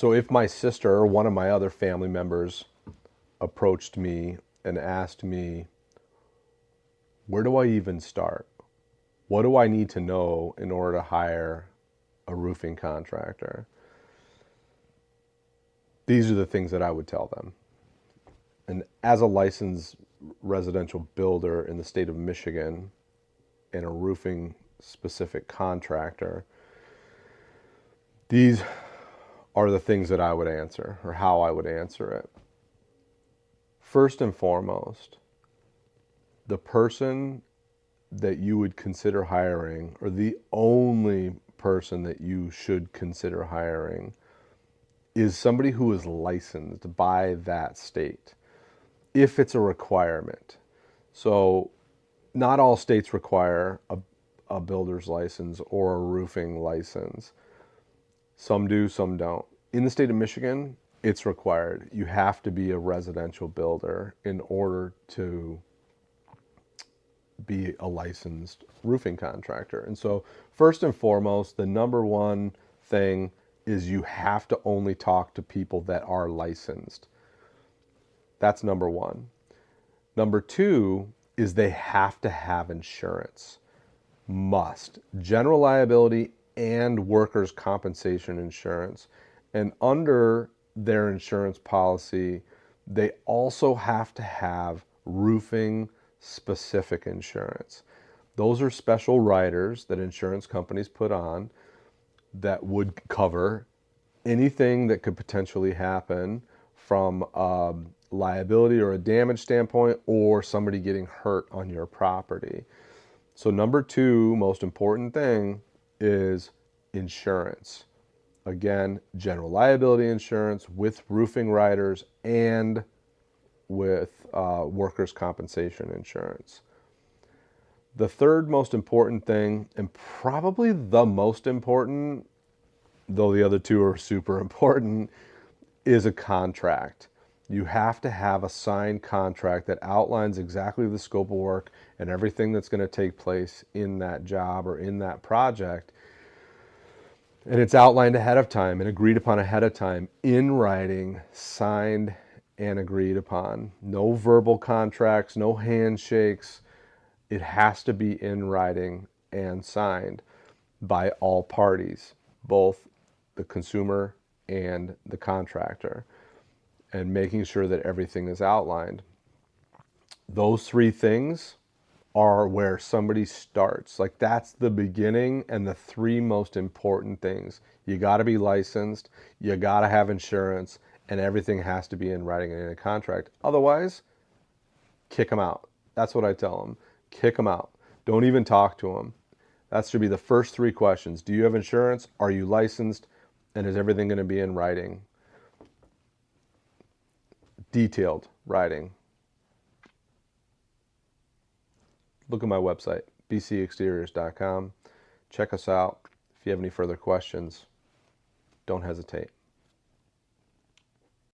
So if my sister or one of my other family members approached me and asked me, where do I even start? What do I need to know in order to hire a roofing contractor? These are the things that I would tell them. And as a licensed residential builder in the state of Michigan and a roofing specific contractor, these are the things that I would answer, or how I would answer it. First and foremost, the person that you would consider hiring, or the only person that you should consider hiring, is somebody who is licensed by that state, if it's a requirement. So not all states require a builder's license or a roofing license. Some do, some don't. In the state of Michigan, it's required. You have to be a residential builder in order to be a licensed roofing contractor. And so first and foremost, the number one thing is you have to only talk to people that are licensed. That's number one. Number two is they have to have insurance. Must. General liability and workers' compensation insurance. And under their insurance policy, they also have to have roofing specific insurance. Those are special riders that insurance companies put on that would cover anything that could potentially happen from a liability or a damage standpoint, or somebody getting hurt on your property. So number two, most important thing is insurance. Again, general liability insurance with roofing riders and with workers' compensation insurance. The third most important thing, and probably the most important, though the other two are super important, is a contract. You have to have a signed contract that outlines exactly the scope of work and everything that's going to take place in that job or in that project. And it's outlined ahead of time and agreed upon ahead of time in writing, signed and agreed upon. No verbal contracts, no handshakes. It has to be in writing and signed by all parties, both the consumer and the contractor, and making sure that everything is outlined. Those three things are where somebody starts. Like, that's the beginning and the three most important things. You got to be licensed, you got to have insurance, and everything has to be in writing and in a contract. Otherwise, kick them out. That's what I tell them. Kick them out. Don't even talk to them. That should be the first three questions. Do you have insurance? Are you licensed? And is everything going to be in writing? Detailed writing. Look at my website, bcexteriors.com. Check us out. If you have any further questions, don't hesitate.